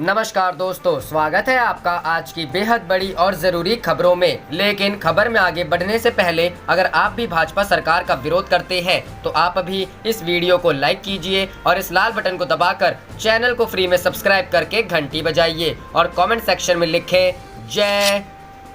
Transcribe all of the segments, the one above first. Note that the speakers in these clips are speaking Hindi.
नमस्कार दोस्तों, स्वागत है आपका आज की बेहद बड़ी और जरूरी खबरों में। लेकिन खबर में आगे बढ़ने से पहले अगर आप भी भाजपा सरकार का विरोध करते हैं तो आप अभी इस वीडियो को लाइक कीजिए और इस लाल बटन को दबाकर चैनल को फ्री में सब्सक्राइब करके घंटी बजाइए और कमेंट सेक्शन में लिखें जय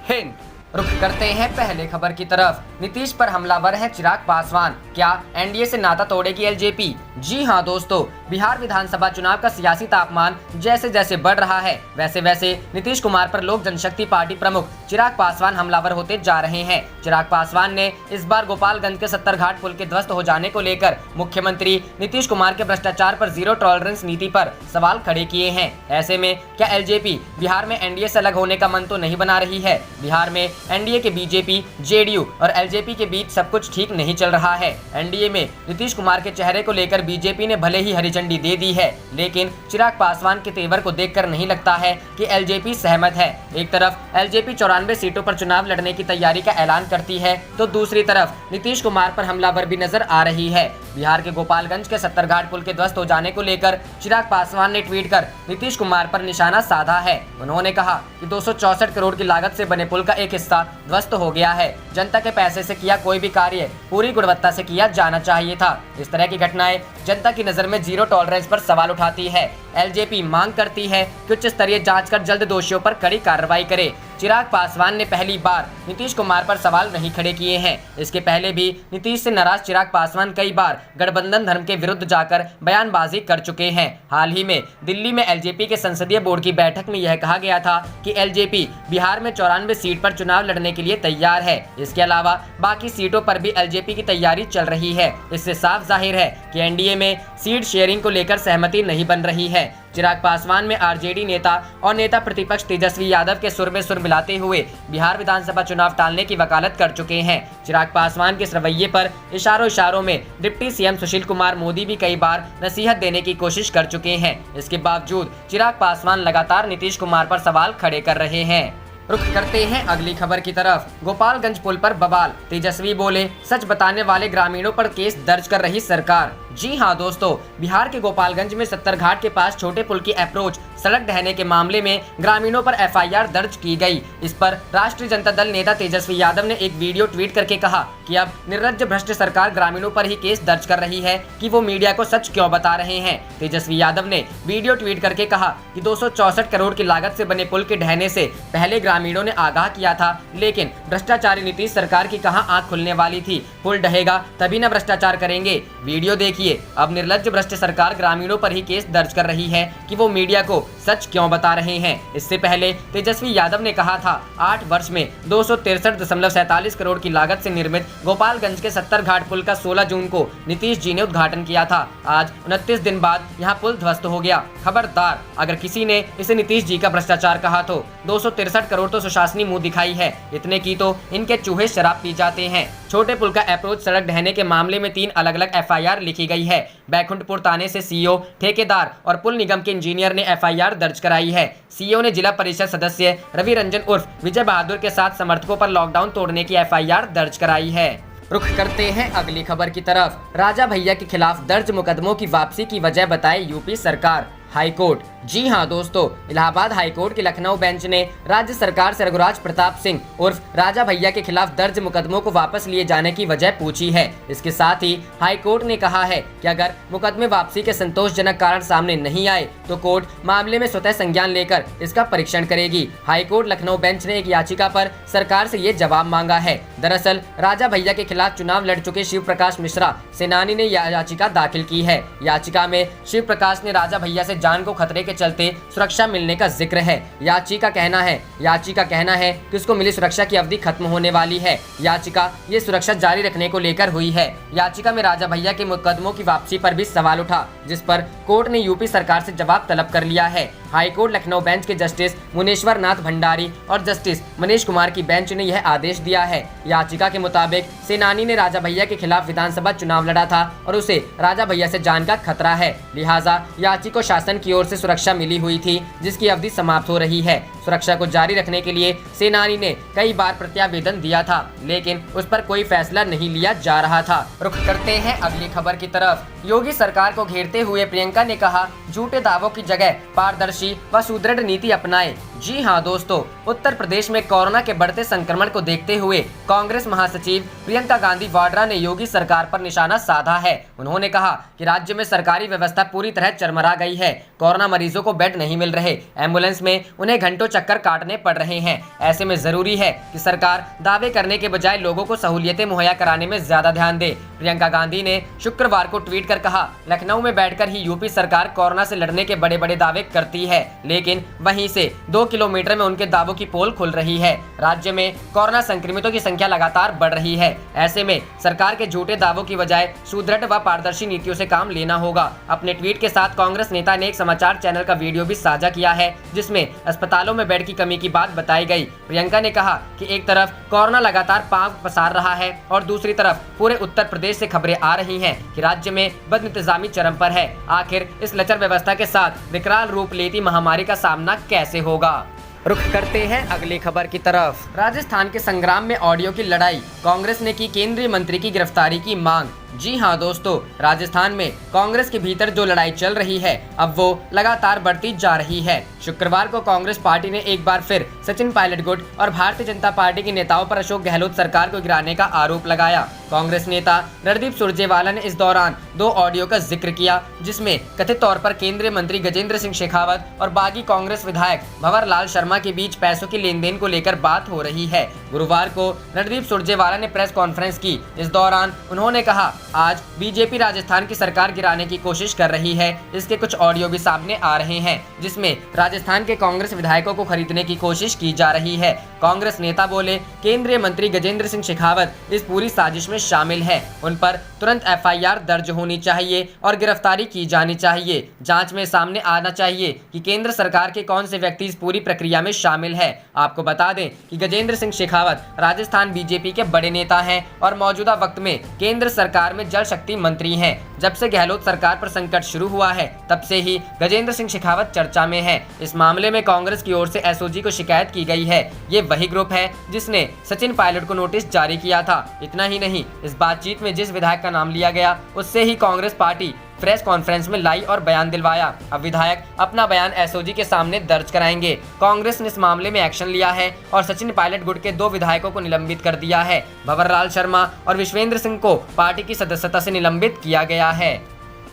हिंद। रुख करते हैं पहले खबर की तरफ। नीतीश पर हमलावर है चिराग पासवान, क्या एनडीए से नाता तोड़ेगी एलजेपी? जी हां दोस्तों, बिहार विधानसभा चुनाव का सियासी तापमान जैसे जैसे बढ़ रहा है वैसे वैसे नीतीश कुमार पर लोक जनशक्ति पार्टी प्रमुख चिराग पासवान हमलावर होते जा रहे हैं। चिराग पासवान ने इस बार गोपालगंज के 70 घाट पुल के ध्वस्त हो जाने को लेकर मुख्यमंत्री नीतीश कुमार के भ्रष्टाचार पर जीरो टॉलरेंस नीति पर सवाल खड़े किए हैं। ऐसे में क्या एलजेपी बिहार में एनडीए से अलग होने का मन तो नहीं बना रही है? बिहार में एनडीए के बीजेपी, जेडीयू और एलजेपी के बीच सब कुछ ठीक नहीं चल रहा है। एनडीए में नीतीश कुमार के चेहरे को लेकर बीजेपी ने भले ही हरी झंडी दे दी है, लेकिन चिराग पासवान के तेवर को देखकर नहीं लगता है कि एलजेपी सहमत है। एक तरफ एलजेपी 94 सीटों पर चुनाव लड़ने की तैयारी का ऐलान करती है तो दूसरी तरफ नीतीश कुमार पर हमलावर भी नजर आ रही है। बिहार के गोपालगंज के 70 घाट पुल के ध्वस्त हो जाने को लेकर चिराग पासवान ने ट्वीट कर नीतीश कुमार पर निशाना साधा है। उन्होंने कहा कि 264 करोड़ की लागत से बने पुल का एक हिस्सा ध्वस्त हो गया है। जनता के पैसे से किया कोई भी कार्य पूरी गुणवत्ता से किया जाना चाहिए था। इस तरह की घटनाएं जनता की नजर में जीरो टॉलरेंस पर सवाल उठाती है। एलजेपी मांग करती है कि उच्च स्तरीय जांच कर जल्द दोषियों पर कड़ी कार्रवाई करे। चिराग पासवान ने पहली बार नीतीश कुमार पर सवाल नहीं खड़े किए हैं। इसके पहले भी नीतीश से नाराज चिराग पासवान कई बार गठबंधन धर्म के विरुद्ध जाकर बयानबाजी कर चुके हैं। हाल ही में दिल्ली में एलजेपी के संसदीय बोर्ड की बैठक में यह कहा गया था कि एलजेपी बिहार में 94 सीट पर चुनाव लड़ने के लिए तैयार है। इसके अलावा बाकी सीटों पर भी एलजेपी की तैयारी चल रही है। इससे साफ जाहिर है कि एनडीए में सीट शेयरिंग को लेकर सहमति नहीं बन रही है। चिराग पासवान में आरजेडी नेता और नेता प्रतिपक्ष तेजस्वी यादव के सुर में सुर मिलाते हुए बिहार विधानसभा चुनाव टालने की वकालत कर चुके हैं। चिराग पासवान के इस रवैये पर इशारों में डिप्टी सीएम सुशील कुमार मोदी भी कई बार नसीहत देने की कोशिश कर चुके हैं। इसके बावजूद चिराग पासवान लगातार नीतीश कुमार पर सवाल खड़े कर रहे हैं। रुख करते हैं अगली खबर की तरफ। गोपालगंज पुल पर बवाल, तेजस्वी बोले सच बताने वाले ग्रामीणों पर केस दर्ज कर रही सरकार। जी हां दोस्तों, बिहार के गोपालगंज में 70 घाट के पास छोटे पुल की अप्रोच सड़क ढहने के मामले में ग्रामीणों पर एफआईआर दर्ज की गई। इस पर राष्ट्रीय जनता दल नेता तेजस्वी यादव ने एक वीडियो ट्वीट करके कहा कि अब निर्लज्ज भ्रष्ट सरकार ग्रामीणों पर ही केस दर्ज कर रही है कि वो मीडिया को सच क्यों बता रहे हैं। तेजस्वी यादव ने वीडियो ट्वीट करके कहा कि 264 करोड़ की लागत से बने पुल के ढहने से पहले ग्रामीणों ने आगाह किया था, लेकिन भ्रष्टाचारी नीतीश सरकार की कहां आंख खुलने वाली थी। पुल ढहेगा तभी न भ्रष्टाचार करेंगे। वीडियो देखिए। अब निर्लज्ज भ्रष्ट सरकार ग्रामीणों पर ही केस दर्ज कर रही है कि वो मीडिया को सच क्यों बता रहे हैं। इससे पहले तेजस्वी यादव ने कहा था 8 वर्ष में 263.47 करोड़ की लागत से निर्मित गोपालगंज के 70 घाट पुल का 16 जून को नीतीश जी ने उद्घाटन किया था। आज 29 दिन बाद यहाँ पुल ध्वस्त हो गया। खबरदार, अगर किसी ने इसे नीतीश जी का भ्रष्टाचार कहा तो 263 करोड़ तो सुशासनी मुंह दिखाई है। इतने की तो इनके चूहे शराब पी जाते हैं। छोटे पुल का अप्रोच सड़क ढहने के मामले में 3 अलग अलग एफआईआर लिखी गई है। बैकुंठपुर थाने से सीईओ, ठेकेदार और पुल निगम के इंजीनियर ने एफआईआर दर्ज कराई है। सीईओ ने जिला परिषद सदस्य रवि रंजन उर्फ विजय बहादुर के साथ समर्थकों पर लॉकडाउन तोड़ने की एफआईआर दर्ज कराई है। रुख करते हैं अगली खबर की तरफ। राजा भैया के खिलाफ दर्ज मुकदमों की वापसी की वजह बताई यूपी सरकार, हाईकोर्ट। जी हां दोस्तों, इलाहाबाद हाईकोर्ट के लखनऊ बेंच ने राज्य सरकार से रघुराज प्रताप सिंह उर्फ राजा भैया के खिलाफ दर्ज मुकदमों को वापस लिए जाने की वजह पूछी है। इसके साथ ही हाईकोर्ट ने कहा है कि अगर मुकदमे वापसी के संतोषजनक कारण सामने नहीं आए तो कोर्ट मामले में स्वतः संज्ञान लेकर इसका परीक्षण करेगी। हाईकोर्ट लखनऊ बेंच ने एक याचिका पर सरकार से ये जवाब मांगा है। दरअसल राजा भैया के खिलाफ चुनाव लड़ चुके शिव प्रकाश मिश्रा सेनानी ने याचिका दाखिल की है। याचिका में शिव प्रकाश ने राजा भैया से जान को खतरे के चलते सुरक्षा मिलने का जिक्र है। याचिका कहना है कि उसको मिली सुरक्षा की अवधि खत्म होने वाली है। याचिका ये सुरक्षा जारी रखने को लेकर हुई है। याचिका में राजा भैया के मुकदमों की वापसी पर भी सवाल उठा, जिस पर कोर्ट ने यूपी सरकार से जवाब तलब कर लिया है। हाईकोर्ट लखनऊ बेंच के जस्टिस मुनेश्वर नाथ भंडारी और जस्टिस मनीष कुमार की बेंच ने यह आदेश दिया है। याचिका के मुताबिक सेनानी ने राजा भैया के खिलाफ विधानसभा चुनाव लड़ा था और उसे राजा भैया से जान का खतरा है, लिहाजा याची को शासन की ओर से सुरक्षा सुरक्षा मिली हुई थी, जिसकी अवधि समाप्त हो रही है। सुरक्षा को जारी रखने के लिए सेनानी ने कई बार प्रत्यावेदन दिया था, लेकिन उस पर कोई फैसला नहीं लिया जा रहा था। रुख करते हैं अगली खबर की तरफ। योगी सरकार को घेरते हुए प्रियंका ने कहा, झूठे दावों की जगह पारदर्शी व सुदृढ़ नीति अपनाएं। जी हां दोस्तों, उत्तर प्रदेश में कोरोना के बढ़ते संक्रमण को देखते हुए कांग्रेस महासचिव प्रियंका गांधी वाड्रा ने योगी सरकार पर निशाना साधा है। उन्होंने कहा कि राज्य में सरकारी व्यवस्था पूरी तरह चरमरा गई है। कोरोना मरीजों को बेड नहीं मिल रहे, एम्बुलेंस में उन्हें घंटों चक्कर काटने पड़ रहे हैं। ऐसे में जरूरी है कि सरकार दावे करने के बजाय लोगों को सहूलियतें मुहैया कराने में ज्यादा ध्यान दे। प्रियंका गांधी ने शुक्रवार को ट्वीट कर कहा, लखनऊ में बैठकर ही यूपी सरकार कोरोना से लड़ने के बड़े बड़े दावे करती है, लेकिन वहीं से 2 किलोमीटर में उनके दावों की पोल खुल रही है। राज्य में कोरोना संक्रमितों की संख्या लगातार बढ़ रही है। ऐसे में सरकार के झूठे दावों की बजाय सुदृढ़ व पारदर्शी नीतियों से काम लेना होगा। अपने ट्वीट के साथ कांग्रेस नेता ने एक समाचार चैनल का वीडियो भी साझा किया है, जिसमें अस्पतालों में बेड की कमी की बात बताई गई। प्रियंका ने कहा कि एक तरफ कोरोना लगातार पांव पसार रहा है और दूसरी तरफ पूरे उत्तर प्रदेश से खबरें आ रही हैं कि राज्य में बदइंतजामी चरम पर है। आखिर इस लचर व्यवस्था के साथ विकराल रूप लेती महामारी का सामना कैसे होगा? रुख करते हैं अगली खबर की तरफ। राजस्थान के संग्राम में ऑडियो की लड़ाई, कांग्रेस ने की केंद्रीय मंत्री की गिरफ्तारी की मांग। जी हां दोस्तों, राजस्थान में कांग्रेस के भीतर जो लड़ाई चल रही है, अब वो लगातार बढ़ती जा रही है। शुक्रवार को कांग्रेस पार्टी ने एक बार फिर सचिन पायलट गुट और भारतीय जनता पार्टी के नेताओं पर अशोक गहलोत सरकार को गिराने का आरोप लगाया। कांग्रेस नेता रणदीप सुरजेवाला ने इस दौरान 2 ऑडियो का जिक्र किया, जिसमें कथित तौर पर केंद्रीय मंत्री गजेंद्र सिंह शेखावत और बागी कांग्रेस विधायक भंवर लाल शर्मा के बीच पैसों के लेन देन को लेकर बात हो रही है। गुरुवार को रणदीप सुरजेवाला ने प्रेस कॉन्फ्रेंस की। इस दौरान उन्होंने कहा, आज बीजेपी राजस्थान की सरकार गिराने की कोशिश कर रही है। इसके कुछ ऑडियो भी सामने आ रहे हैं, जिसमें राजस्थान के कांग्रेस विधायकों को खरीदने की कोशिश की जा रही है। कांग्रेस नेता बोले, केंद्रीय मंत्री गजेंद्र सिंह शेखावत इस पूरी साजिश में शामिल है। उन पर तुरंत FIR दर्ज होनी चाहिए और गिरफ्तारी की जानी चाहिए। जांच में सामने आना चाहिए कि केंद्र सरकार के कौन से व्यक्ति इस पूरी प्रक्रिया में शामिल है। आपको बता दें कि गजेंद्र सिंह शेखावत राजस्थान बीजेपी के बड़े नेता हैं और मौजूदा वक्त में केंद्र सरकार में जल शक्ति मंत्री हैं। जब से गहलोत सरकार पर संकट शुरू हुआ है, तब से ही गजेंद्र सिंह शेखावत चर्चा में है। इस मामले में कांग्रेस की ओर से SOG को शिकायत की गई है। ये वही ग्रुप है जिसने सचिन पायलट को नोटिस जारी किया था। इतना ही नहीं, इस बातचीत में जिस विधायक का नाम लिया गया, उससे ही कांग्रेस पार्टी प्रेस कॉन्फ्रेंस में लाई और बयान दिलवाया। अब विधायक अपना बयान SOG के सामने दर्ज कराएंगे। कांग्रेस ने इस मामले में एक्शन लिया है और सचिन पायलट गुट के 2 विधायकों को निलंबित कर दिया है। भंवर लाल शर्मा और विश्वेंद्र सिंह को पार्टी की सदस्यता से निलंबित किया गया है।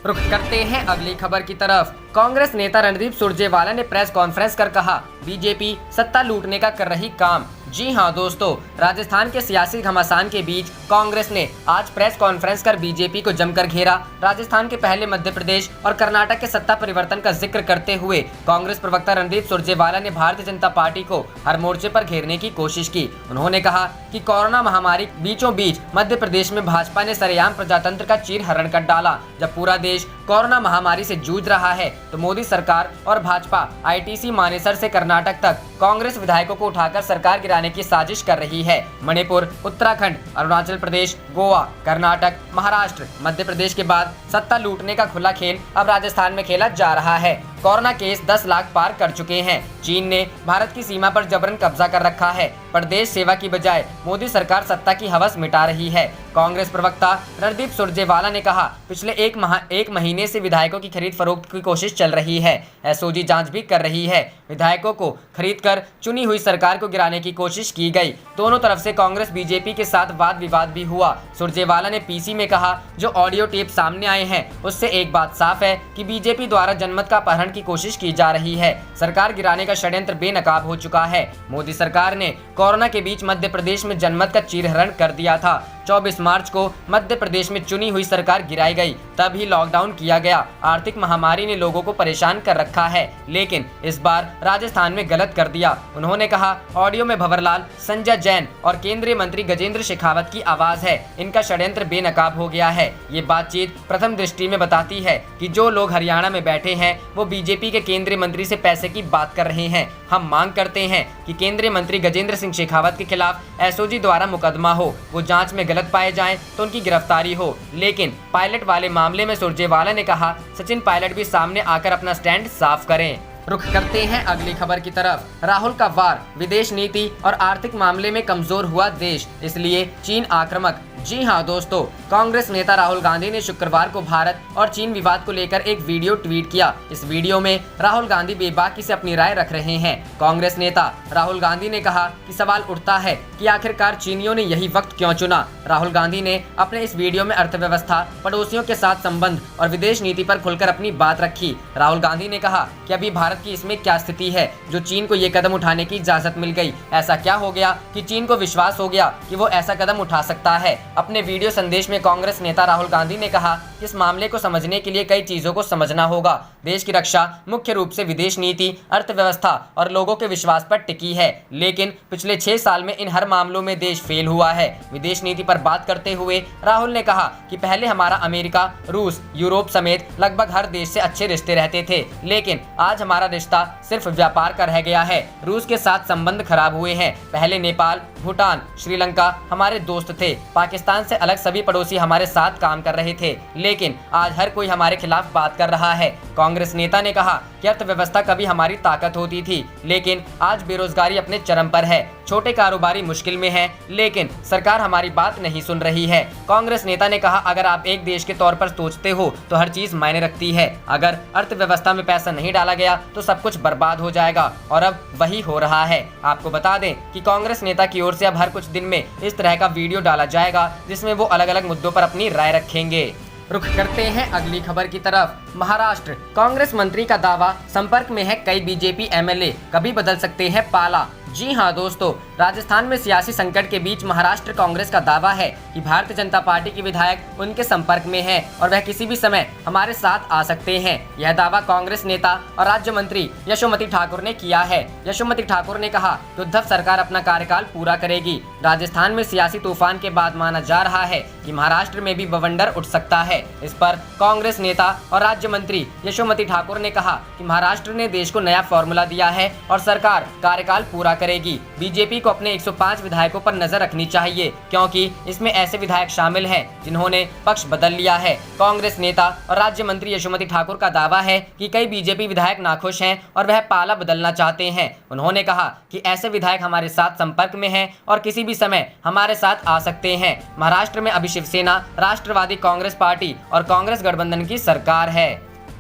रुख करते हैं अगली खबर की तरफ। कांग्रेस नेता रणदीप सुरजेवाला ने प्रेस कॉन्फ्रेंस कर कहा, बीजेपी सत्ता लूटने का कर रही काम। जी हां दोस्तों, राजस्थान के सियासी घमासान के बीच कांग्रेस ने आज प्रेस कॉन्फ्रेंस कर बीजेपी को जमकर घेरा। राजस्थान के पहले मध्य प्रदेश और कर्नाटक के सत्ता परिवर्तन का जिक्र करते हुए कांग्रेस प्रवक्ता रणदीप सुरजेवाला ने भारतीय जनता पार्टी को हर मोर्चे पर घेरने की कोशिश की। उन्होंने कहा कि कोरोना महामारी बीचों बीच मध्य प्रदेश में भाजपा ने सरेआम प्रजातंत्र का चीरहरण कर डाला। जब पूरा देश कोरोना महामारी से जूझ रहा है, तो मोदी सरकार और भाजपा ITC मानेसर से कर्नाटक तक कांग्रेस विधायकों को उठाकर सरकार गिराने की साजिश कर रही है। मणिपुर, उत्तराखंड, अरुणाचल प्रदेश, गोवा, कर्नाटक, महाराष्ट्र, मध्य प्रदेश के बाद सत्ता लूटने का खुला खेल अब राजस्थान में खेला जा रहा है। कोरोना केस 10 लाख पार कर चुके हैं। चीन ने भारत की सीमा पर जबरन कब्जा कर रखा है। प्रदेश सेवा की बजाय मोदी सरकार सत्ता की हवस मिटा रही है। कांग्रेस प्रवक्ता रणदीप सुरजेवाला ने कहा, पिछले एक महीने से विधायकों की खरीद फरोख्त की कोशिश चल रही है। SOG जांच भी कर रही है। विधायकों को खरीदकर चुनी हुई सरकार को गिराने की कोशिश की गई। दोनों तरफ से कांग्रेस बीजेपी के साथ वाद विवाद भी हुआ। सुरजेवाला ने PC में कहा, जो ऑडियो टेप सामने आए हैं, उससे एक बात साफ है कि बीजेपी द्वारा जनमत का अपहरण की कोशिश की जा रही है। सरकार गिराने का षड्यंत्र बेनकाब हो चुका है। मोदी सरकार ने कोरोना के बीच मध्य प्रदेश में जनमत का चीरहरण कर दिया था। 24 मार्च को मध्य प्रदेश में चुनी हुई सरकार गिराई गई, तब ही लॉकडाउन किया गया। आर्थिक महामारी ने लोगों को परेशान कर रखा है, लेकिन इस बार राजस्थान में गलत कर दिया। उन्होंने कहा, ऑडियो में भंवरलाल, संजय जैन और केंद्रीय मंत्री गजेंद्र शेखावत की आवाज है। इनका षड्यंत्र बेनकाब हो गया है। ये बातचीत प्रथम दृष्टि में बताती है कि जो लोग हरियाणा में बैठे हैं, वो बीजेपी के केंद्रीय मंत्री से पैसे की बात कर रहे हैं। हम मांग करते हैं कि केंद्रीय मंत्री गजेंद्र सिंह शेखावत के खिलाफ SOG द्वारा मुकदमा हो। वो जांच में गलत पाए जाएं तो उनकी गिरफ्तारी हो। लेकिन पायलट वाले मामले में सुरजेवाला ने कहा, सचिन पायलट भी सामने आकर अपना स्टैंड साफ करें। रुख करते हैं अगली खबर की तरफ। राहुल का वार, विदेश नीति और आर्थिक मामले में कमजोर हुआ देश, इसलिए चीन आक्रामक। जी हां दोस्तों, कांग्रेस नेता राहुल गांधी ने शुक्रवार को भारत और चीन विवाद को लेकर एक वीडियो ट्वीट किया। इस वीडियो में राहुल गांधी बेबाकी से अपनी राय रख रहे हैं। कांग्रेस नेता राहुल गांधी ने कहा कि सवाल उठता है कि आखिरकार चीनियों ने यही वक्त क्यों चुना। राहुल गांधी ने अपने इस वीडियो में अर्थव्यवस्था, पड़ोसियों के साथ संबंध और विदेश नीति पर खुलकर अपनी बात रखी। राहुल गांधी ने कहा कि अभी भारत की इसमें क्या स्थिति है जो चीन को ये कदम उठाने की इजाजत मिल गई। ऐसा क्या हो गया कि चीन को विश्वास हो गया कि वो ऐसा कदम उठा सकता है। अपने वीडियो संदेश में कांग्रेस नेता राहुल गांधी ने कहा कि इस मामले को समझने के लिए कई चीजों को समझना होगा। देश की रक्षा मुख्य रूप से विदेश नीति, अर्थव्यवस्था और लोगों के विश्वास पर टिकी है, लेकिन पिछले 6 साल में इन हर मामलों में देश फेल हुआ है। विदेश नीति पर बात करते हुए राहुल ने कहा कि पहले हमारा अमेरिका, रूस, यूरोप समेत लगभग हर देश से अच्छे रिश्ते रहते थे, लेकिन आज हमारा रिश्ता सिर्फ व्यापार का रह गया है। रूस के साथ संबंध खराब हुए हैं। पहले नेपाल, भूटान, श्रीलंका हमारे दोस्त थे। पाकिस्तान से अलग सभी पड़ोसी हमारे साथ काम कर रहे थे, लेकिन आज हर कोई हमारे खिलाफ बात कर रहा है। कांग्रेस नेता ने कहा कि अर्थव्यवस्था कभी हमारी ताकत होती थी, लेकिन आज बेरोजगारी अपने चरम पर है। छोटे कारोबारी मुश्किल में हैं, लेकिन सरकार हमारी बात नहीं सुन रही है। कांग्रेस नेता ने कहा, अगर आप एक देश के तौर पर सोचते हो तो हर चीज मायने रखती है। अगर अर्थव्यवस्था में पैसा नहीं डाला गया तो सब कुछ बर्बाद हो जाएगा, और अब वही हो रहा है। आपको बता दें कि कांग्रेस नेता की ओर से अब हर कुछ दिन में इस तरह का वीडियो डाला जाएगा जिसमें वो अलग अलग मुद्दों पर अपनी राय रखेंगे। रुख करते हैं अगली खबर की तरफ। महाराष्ट्र, कांग्रेस मंत्री का दावा, संपर्क में है कई बीजेपी एमएलए, कभी बदल सकते हैं पाला। जी हां दोस्तों, राजस्थान में सियासी संकट के बीच महाराष्ट्र कांग्रेस का दावा है कि भारतीय जनता पार्टी के विधायक उनके संपर्क में हैं और वह किसी भी समय हमारे साथ आ सकते हैं। यह दावा कांग्रेस नेता और राज्य मंत्री यशोमती ठाकुर ने किया है। यशोमती ठाकुर ने कहा कि उद्धव सरकार अपना कार्यकाल पूरा करेगी। राजस्थान में सियासी तूफान के बाद माना जा रहा है कि महाराष्ट्र में भी बवंडर उठ सकता है। इस पर कांग्रेस नेता और राज्य मंत्री यशोमती ठाकुर ने कहा कि महाराष्ट्र ने देश को नया फॉर्मूला दिया है और सरकार कार्यकाल पूरा करेगी। बीजेपी को अपने 105 विधायकों पर नजर रखनी चाहिए, क्योंकि इसमें ऐसे विधायक शामिल हैं जिन्होंने पक्ष बदल लिया है। कांग्रेस नेता और राज्य मंत्री यशोमती ठाकुर का दावा है कि कई बीजेपी विधायक नाखुश हैं और वह पाला बदलना चाहते हैं। उन्होंने कहा कि ऐसे विधायक हमारे साथ संपर्क में हैं और किसी भी समय हमारे साथ आ सकते हैं। महाराष्ट्र में अभी शिवसेना, राष्ट्रवादी कांग्रेस पार्टी और कांग्रेस गठबंधन की सरकार है।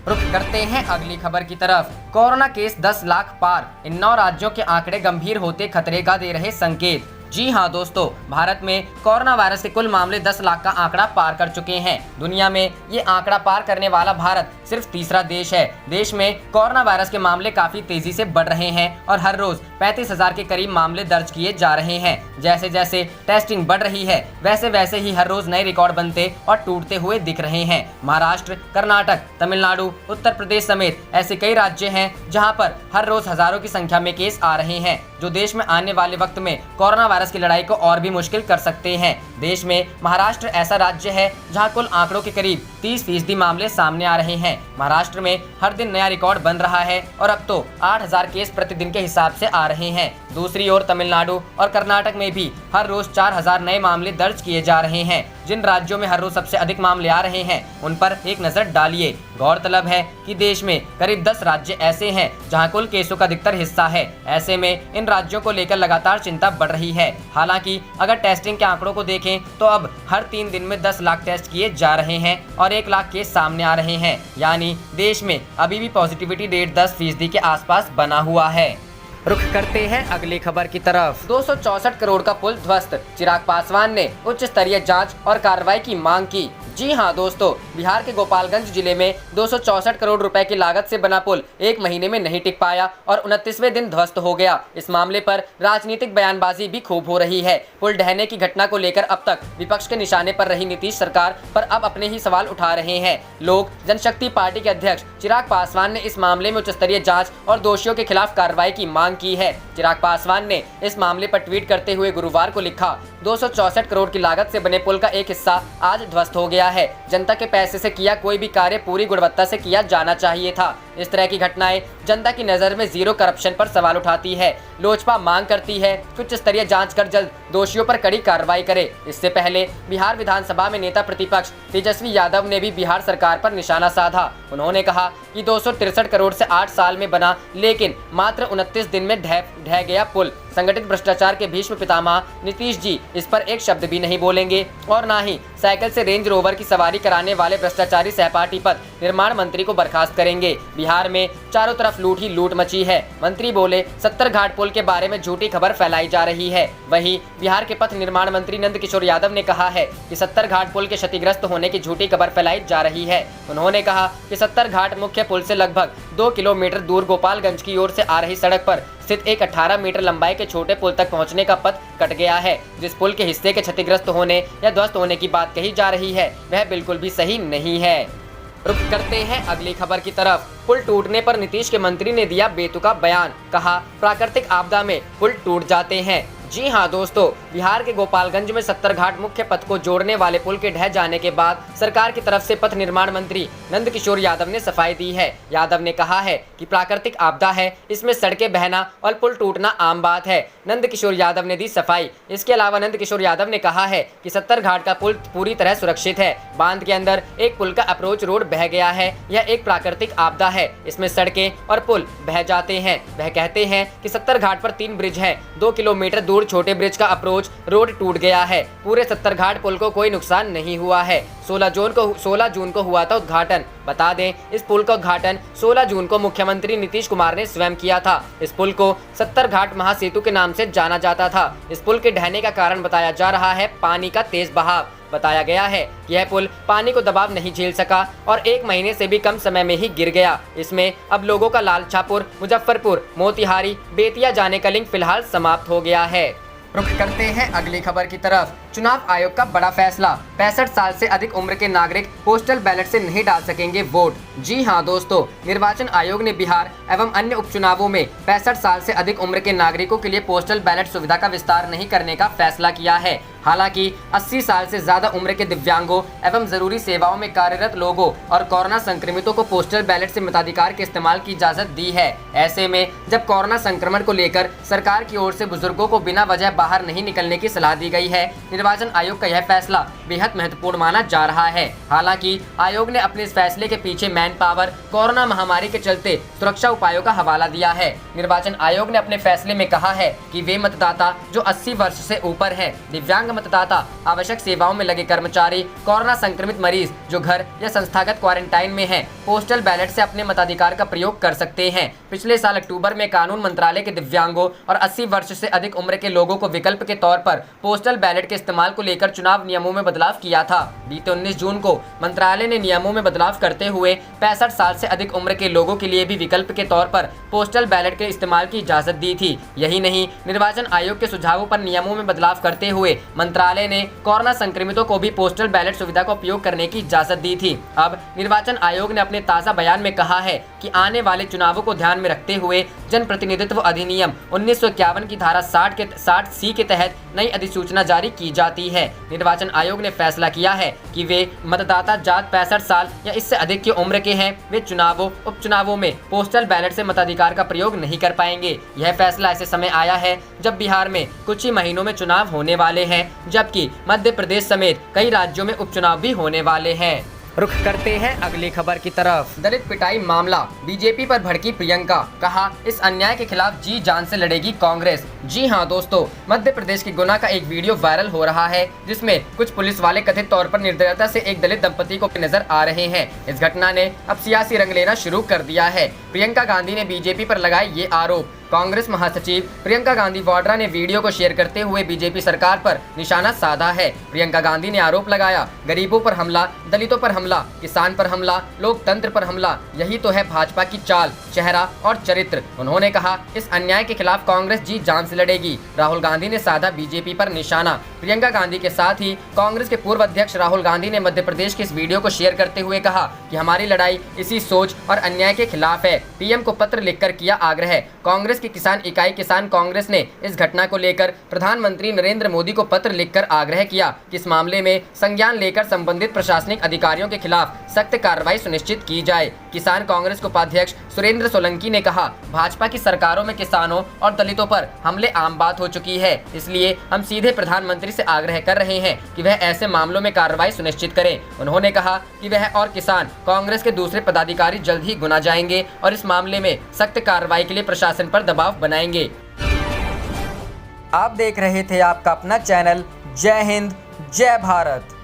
रुख करते हैं अगली खबर की तरफ। कोरोना केस 10 लाख पार, इन 9 राज्यों के आंकड़े गंभीर होते खतरे का दे रहे संकेत। जी हां दोस्तों, भारत में कोरोना वायरस के कुल मामले 10 लाख का आंकड़ा पार कर चुके हैं। दुनिया में ये आंकड़ा पार करने वाला भारत सिर्फ तीसरा देश है। देश में कोरोना वायरस के मामले काफी तेजी से बढ़ रहे हैं और हर रोज 35,000 के करीब मामले दर्ज किए जा रहे हैं। जैसे जैसे टेस्टिंग बढ़ रही है, वैसे वैसे ही हर रोज नए रिकॉर्ड बनते और टूटते हुए दिख रहे हैं। महाराष्ट्र, कर्नाटक, तमिलनाडु, उत्तर प्रदेश समेत ऐसे कई राज्य हैं जहां पर हर रोज हजारों की संख्या में केस आ रहे हैं, जो देश में आने वाले वक्त में कोरोना वायरस की लड़ाई को और भी मुश्किल कर सकते हैं। देश में महाराष्ट्र ऐसा राज्य है जहां कुल आंकड़ों के करीब 30% मामले सामने आ रहे हैं। महाराष्ट्र में हर दिन नया रिकॉर्ड बन रहा है और अब तो 8,000 केस प्रतिदिन के हिसाब से आ रहे हैं। दूसरी ओर तमिलनाडु और कर्नाटक में भी हर रोज 4,000 नए मामले दर्ज किए जा रहे हैं। जिन राज्यों में हर रोज सबसे अधिक मामले आ रहे हैं उन पर एक नजर डालिए। गौरतलब है कि देश में करीब 10 राज्य ऐसे हैं जहां कुल केसों का अधिकतर हिस्सा है। ऐसे में इन राज्यों को लेकर लगातार चिंता बढ़ रही है। हालांकि अगर टेस्टिंग के आंकड़ों को देखें तो अब हर 3 दिन में 10 लाख टेस्ट किए जा रहे हैं और 1 लाख केस सामने आ रहे हैं, यानी देश में अभी भी पॉजिटिविटी रेट 10% के आसपास बना हुआ है। रुख करते हैं अगली खबर की तरफ। 264 करोड़ का पुल ध्वस्त, चिराग पासवान ने उच्च स्तरीय जांच और कार्रवाई की मांग की। जी हां दोस्तों, बिहार के गोपालगंज जिले में 264 करोड़ रुपए की लागत से बना पुल 1 महीने में नहीं टिक पाया और 29वें दिन ध्वस्त हो गया। इस मामले पर राजनीतिक बयानबाजी भी खूब हो रही है। पुल ढहने की घटना को लेकर अब तक विपक्ष के निशाने पर रही नीतीश सरकार पर अब अपने ही सवाल उठा रहे हैं। लोक जनशक्ति पार्टी के अध्यक्ष चिराग पासवान ने इस मामले में उच्च स्तरीय जाँच और दोषियों के खिलाफ कार्रवाई की मांग की है। चिराग पासवान ने इस मामले पर ट्वीट करते हुए गुरुवार को लिखा, 264 करोड़ की लागत से बने पुल का एक हिस्सा आज ध्वस्त हो गया है। जनता के पैसे से किया कोई भी कार्य पूरी गुणवत्ता से किया जाना चाहिए था। इस तरह की घटनाएं जनता की नज़र में जीरो करप्शन पर सवाल उठाती है। लोजपा मांग करती है उच्च स्तरीय जांच कर जल्द दोषियों पर कड़ी कार्रवाई करे। इससे पहले बिहार विधानसभा में नेता प्रतिपक्ष तेजस्वी यादव ने भी बिहार सरकार पर निशाना साधा। उन्होंने कहा कि 263 करोड़ से 8 साल में बना लेकिन मात्र 29 दिन में ढह गया पुल। संगठित भ्रष्टाचार के भीष्म पितामह नीतीश जी इस पर एक शब्द भी नहीं बोलेंगे और ना ही साइकिल से रेंज रोवर की सवारी कराने वाले भ्रष्टाचारी सहपाठी पद निर्माण मंत्री को बर्खास्त करेंगे। बिहार में चारों तरफ लूट ही लूट मची है। मंत्री बोले 70 घाट पुल के बारे में झूठी खबर फैलाई जा रही है। वहीं बिहार के पथ निर्माण मंत्री नंद किशोर यादव ने कहा है कि 70 घाट पुल के क्षतिग्रस्त होने की झूठी खबर फैलाई जा रही है। उन्होंने कहा कि 70 घाट मुख्य पुल से लगभग 2 किलोमीटर दूर गोपालगंज की ओर से आ रही सड़क पर स्थित एक 18 मीटर लंबाई के छोटे पुल तक पहुंचने का पथ कट गया है। जिस पुल के हिस्से के क्षतिग्रस्त होने या ध्वस्त होने की बात कही जा रही है वह बिल्कुल भी सही नहीं है। रुख करते हैं अगली खबर की तरफ। पुल टूटने पर नीतीश के मंत्री ने दिया बेतुका बयान, कहा प्राकृतिक आपदा में पुल टूट जाते हैं। जी हां दोस्तों, बिहार के गोपालगंज में 70 घाट मुख्य पथ को जोड़ने वाले पुल के ढह जाने के बाद सरकार की तरफ से पथ निर्माण मंत्री नंद किशोर यादव ने सफाई दी है। यादव ने कहा है कि प्राकृतिक आपदा है, इसमें सड़कें बहना और पुल टूटना आम बात है। नंद किशोर यादव ने दी सफाई। इसके अलावा नंद किशोर यादव ने कहा है कि 70 घाट का पुल पूरी तरह सुरक्षित है। बांध के अंदर एक पुल का अप्रोच रोड बह गया है। यह एक प्राकृतिक आपदा है, इसमें सड़कें और पुल बह जाते हैं। वह कहते हैं कि 70 घाट पर 3 ब्रिज हैं। 2 किलोमीटर दूर छोटे ब्रिज का अप्रोच रोड टूट गया है। पूरे 70 घाट पुल को कोई नुकसान नहीं हुआ है। 16 जून को हुआ था उद्घाटन। बता दें, इस पुल का उद्घाटन 16 जून को मुख्यमंत्री नीतीश कुमार ने स्वयं किया था। इस पुल को 70 घाट महासेतु के नाम से जाना जाता था। इस पुल के ढहने का कारण बताया जा रहा है पानी का तेज बहाव। बताया गया है कि यह पुल पानी को दबाव नहीं झेल सका और 1 महीने से भी कम समय में ही गिर गया। इसमें अब लोगों का लालछापुर, मुजफ्फरपुर, मोतिहारी, बेतिया जाने का लिंक फिलहाल समाप्त हो गया है। रुख करते हैं अगली खबर की तरफ। चुनाव आयोग का बड़ा फैसला, 65 साल से अधिक उम्र के नागरिक पोस्टल बैलेट से नहीं डाल सकेंगे वोट। जी हां दोस्तों, निर्वाचन आयोग ने बिहार एवं अन्य उपचुनावों में 65 साल से अधिक उम्र के नागरिकों के लिए पोस्टल बैलेट सुविधा का विस्तार नहीं करने का फैसला किया है। हालांकि 80 साल से ज्यादा उम्र के दिव्यांगों एवं जरूरी सेवाओं में कार्यरत लोगों और कोरोना संक्रमितों को पोस्टल बैलेट से मताधिकार के इस्तेमाल की इजाजत दी है। ऐसे में जब कोरोना संक्रमण को लेकर सरकार की ओर से बुजुर्गों को बिना वजह बाहर नहीं निकलने की सलाह दी गई है, निर्वाचन आयोग का यह फैसला बेहद महत्वपूर्ण माना जा रहा है। हालांकि आयोग ने अपने इस फैसले के पीछे मैन पावर, कोरोना महामारी के चलते सुरक्षा उपायों का हवाला दिया है। निर्वाचन आयोग ने अपने फैसले में कहा है कि वे मतदाता जो 80 वर्ष से ऊपर हैं, दिव्यांग मतदाता, आवश्यक सेवाओं में लगे कर्मचारी, कोरोना संक्रमित मरीज जो घर या संस्थागत क्वारंटाइन में हैं, पोस्टल बैलेट से अपने मताधिकार का प्रयोग कर सकते हैं। पिछले साल अक्टूबर में कानून मंत्रालय के दिव्यांगों और 80 वर्ष से अधिक उम्र के लोगों को विकल्प के तौर पर पोस्टल बैलेट के इस्तेमाल को लेकर चुनाव नियमों में बदलाव किया था। बीते 19 जून को मंत्रालय ने नियमों में बदलाव करते हुए 65 साल से अधिक उम्र के लोगों के लिए भी विकल्प के तौर पर पोस्टल बैलेट के इस्तेमाल की इजाजत दी थी। यही नहीं, निर्वाचन आयोग के सुझावों पर नियमों में बदलाव करते हुए मंत्रालय ने कोरोना संक्रमितों को भी पोस्टल बैलेट सुविधा का उपयोग करने की इजाजत दी थी। अब निर्वाचन आयोग ने अपने ताज़ा बयान में कहा है कि आने वाले चुनावों को ध्यान में रखते हुए जन प्रतिनिधित्व अधिनियम 1951 की धारा 60C के तहत नई अधिसूचना जारी की जाती है। निर्वाचन आयोग ने फैसला किया है कि वे मतदाता जात 65 साल या इससे अधिक की उम्र के हैं, वे चुनावों, उपचुनावों में पोस्टल बैलेट से मताधिकार का प्रयोग नहीं कर पाएंगे। यह फैसला ऐसे समय आया है जब बिहार में कुछ ही महीनों में चुनाव होने वाले हैं, जबकि मध्य प्रदेश समेत कई राज्यों में उपचुनाव भी होने वाले हैं। रुख करते हैं अगली खबर की तरफ। दलित पिटाई मामला, बीजेपी पर भड़की प्रियंका, कहा इस अन्याय के खिलाफ जी जान से लड़ेगी कांग्रेस। जी हां दोस्तों, मध्य प्रदेश के गुना का एक वीडियो वायरल हो रहा है जिसमें कुछ पुलिस वाले कथित तौर पर निर्दयता से एक दलित दंपति को नजर आ रहे हैं। इस घटना ने अब सियासी रंग लेना शुरू कर दिया है। प्रियंका गांधी ने बीजेपी पर लगाए ये आरोप। कांग्रेस महासचिव प्रियंका गांधी वाड्रा ने वीडियो को शेयर करते हुए बीजेपी सरकार पर निशाना साधा है। प्रियंका गांधी ने आरोप लगाया, गरीबों पर हमला, दलितों पर हमला, किसान पर हमला, लोकतंत्र पर हमला, यही तो है भाजपा की चाल, चेहरा और चरित्र। उन्होंने कहा इस अन्याय के खिलाफ कांग्रेस जी जान से लड़ेगी। राहुल गांधी ने साधा बीजेपी पर निशाना। प्रियंका गांधी के साथ ही कांग्रेस के पूर्व अध्यक्ष राहुल गांधी ने मध्य प्रदेश के इस वीडियो को शेयर करते हुए कहा कि हमारी लड़ाई इसी सोच और अन्याय के खिलाफ है। पीएम को पत्र लिखकर किया आग्रह। कांग्रेस की किसान इकाई किसान कांग्रेस ने इस घटना को लेकर प्रधानमंत्री नरेंद्र मोदी को पत्र लिखकर आग्रह किया कि इस मामले में संज्ञान लेकर संबंधित प्रशासनिक अधिकारियों के खिलाफ सख्त कार्रवाई सुनिश्चित की जाए। किसान कांग्रेस के उपाध्यक्ष सुरेंद्र सोलंकी ने कहा, भाजपा की सरकारों में किसानों और दलितों पर हमले आम बात हो चुकी है, इसलिए हम सीधे प्रधानमंत्री से आग्रह कर रहे हैं कि वह ऐसे मामलों में कार्रवाई सुनिश्चित करें। उन्होंने कहा कि वह और किसान कांग्रेस के दूसरे पदाधिकारी जल्द ही गुना जाएंगे और इस मामले में सख्त कार्रवाई के लिए प्रशासन पर दबाव बनाएंगे। आप देख रहे थे आपका अपना चैनल जय हिंद जय भारत।